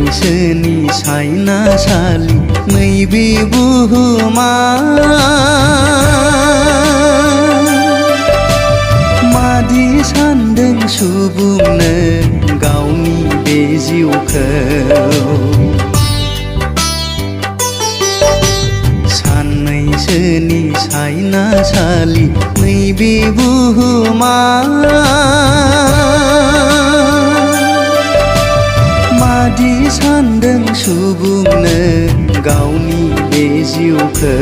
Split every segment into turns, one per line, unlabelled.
सानैसोनि सायनासालि नैबे बुहुमा मादि सान्दों सुबुंनो गावनि बे जिउखौ सानैसोनि सायनासालि नैबे बुहुमा मादि सान्दों सुबुंनो गावनि बे जिउखौ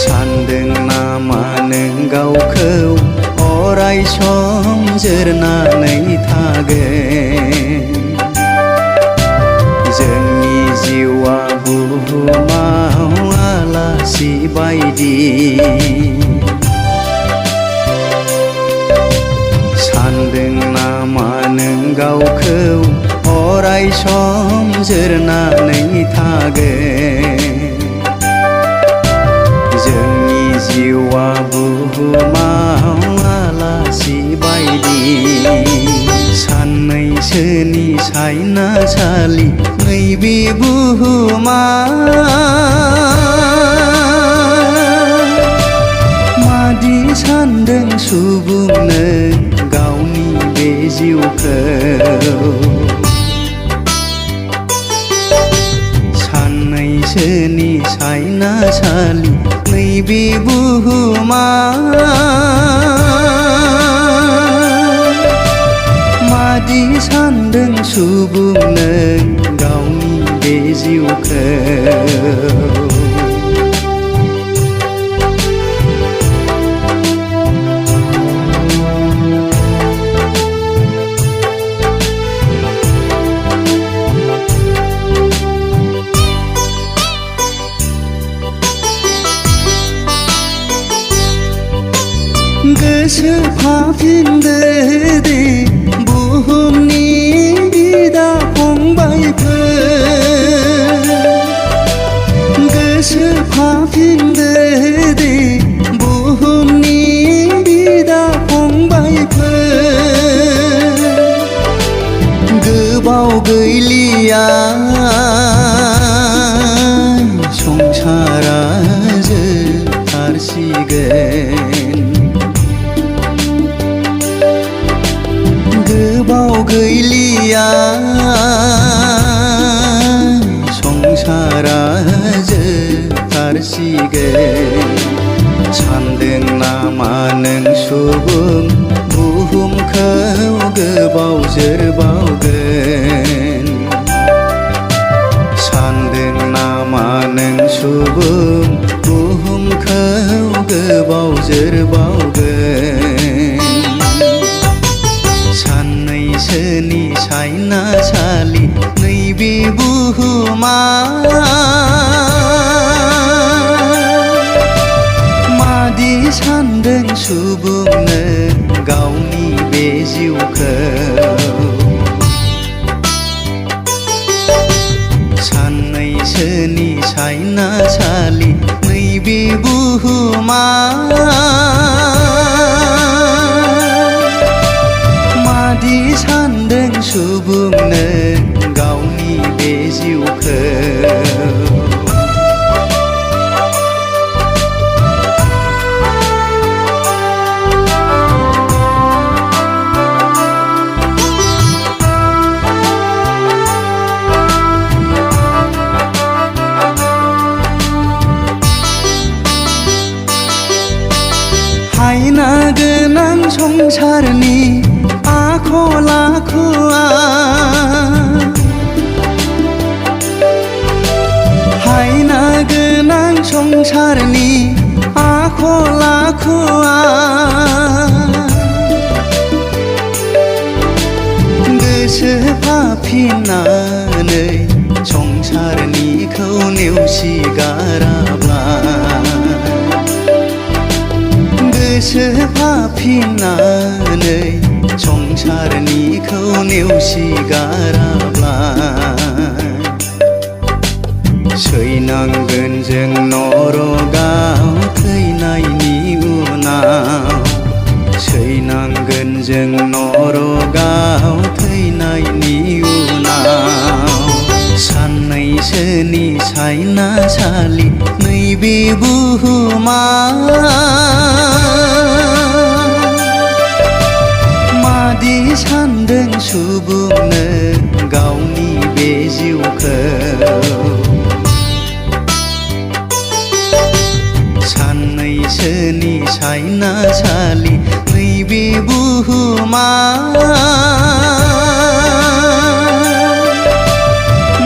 सान्दों नामा नों गावखौ अराय सम जोरनानै थागोन जोंनि जिउआ बुहुमाव आलासि बायदि सान्दों नामा नों गावखौ अराय सम जोरनानै थागोन जोंनि जिउआ बुहुमाव आलासि बायदि सानैसोनि सायनासालि नैबे बुहुमा मादि सान्दों सुबुंनो गावनि बे जिउखौ सानैसोनि सायनासालि नैबे बुहुमा मादि सान्दों सुबुंनो गावनि बे जिउखौ गोसोफाफिनदो दे बुहुमनि बिदा फंबायफोर गोसोफाफिनदो दे बुहुमनि बिदा फंबायफोर गोबाव गैलिया संसारा जोबथारसिगोन गोबाव गैलिया संसारा जोबथारसिगोन सान्दों नामा नों सुबुं बुहुमखौ गोबाव जोरबावगोन सान्दों नामा नों सुबुं बुहुमखौ गोबाव जोरबावगोन सानैसोनि सायनासालि नैबे बुहुमा मादि सान्दों सुबुंनो गावनि बे जिउखौ सानैसोनि सायनासालि नैबे बुहुमा मादि सान्दों सुबुंनो गावनि बे जिउखौ हायना गोनां संसारनि आखल आखुआ हायना गोनां संसारनि आखल आखुआ गोसोफाफिननानै संसारनिखौ नेवसिगाराब्ला गोसोफाफिननानै संसारनिखौ नेवसिगाराब्ला सैनांगोन जों नरकाव थैनायनि उनाव सैनांगोन जों नरकाव थैनायनि उनाव साननैसोनि सायनासालि नैबे बुहुमा मादि सानदों सुबुंनो गावनि बे जिउखौ साननैसोनि सायनासालि नैबे बुहुमा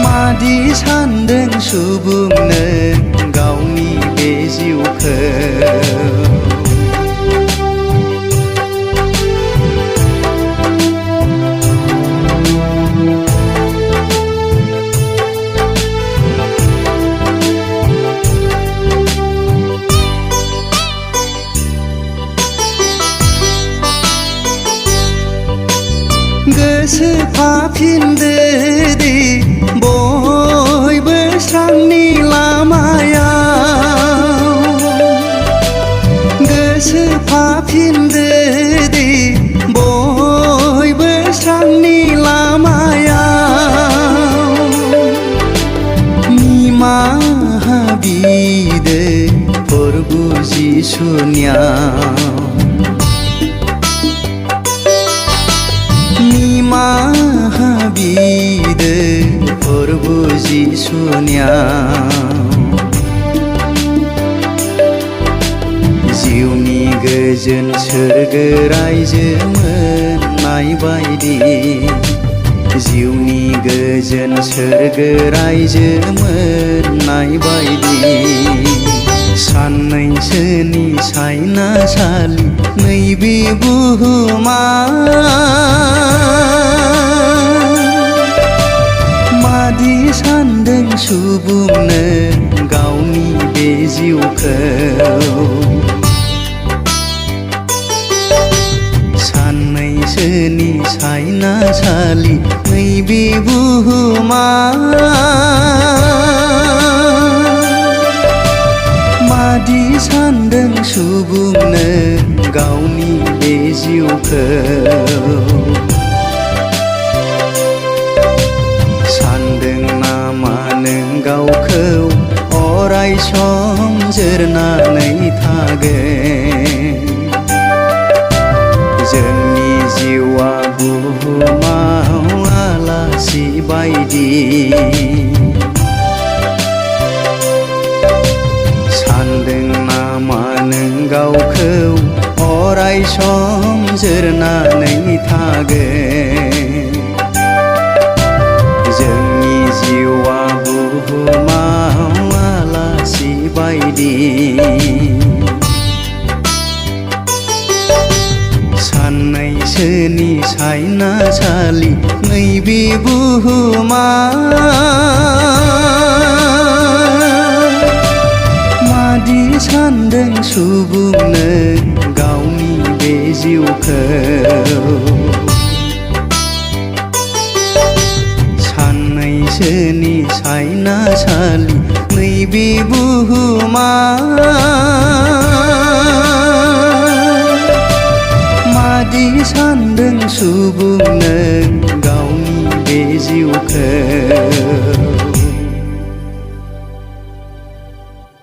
मादि सानदों सुबुंनो गावनि बे जिउखौ गोसोफाफिनदो दे बयबो स्रांनि लामायाव गोसोफाफिनदो दे बयबो स्रांनि लामायाव निमाहा बिदो प्रभु जिसुनियाव निमाहा बिदो प्रभु जिसुनियाव जिउनि गोजोन सोरगो रायजो मोननाय बायदि जिउनि गोजोन सोरगो रायजो मोननाय बायदि साननैसोनि सायनासालि नैबे बुहुमा मादि सानदों सुबुंनो गावनि बे जिउखौ साननैसोनि सायनासालि नैबे बुहुमा मादि सानदों सुबुंनो गावनि बे जिउखौ सानदों नामा नों गावखौ अराय सम जोरनानै थागोन जोंनि जिउआ बुहुमाव आलासि बायदि सानदों नामा नों गावखौ अराय सम जोरनानै थागोन जोंनि जिउआ बुहुमाव आलासि बायदि साननैसोनि सायनासालि नैबे बुहुमा मादि सानदों सुबुंनो गावनि बे जिउखौ साननैसोनि सायनासालि नैबे बुहुमा मादि सानदों सुबुंनो गावनि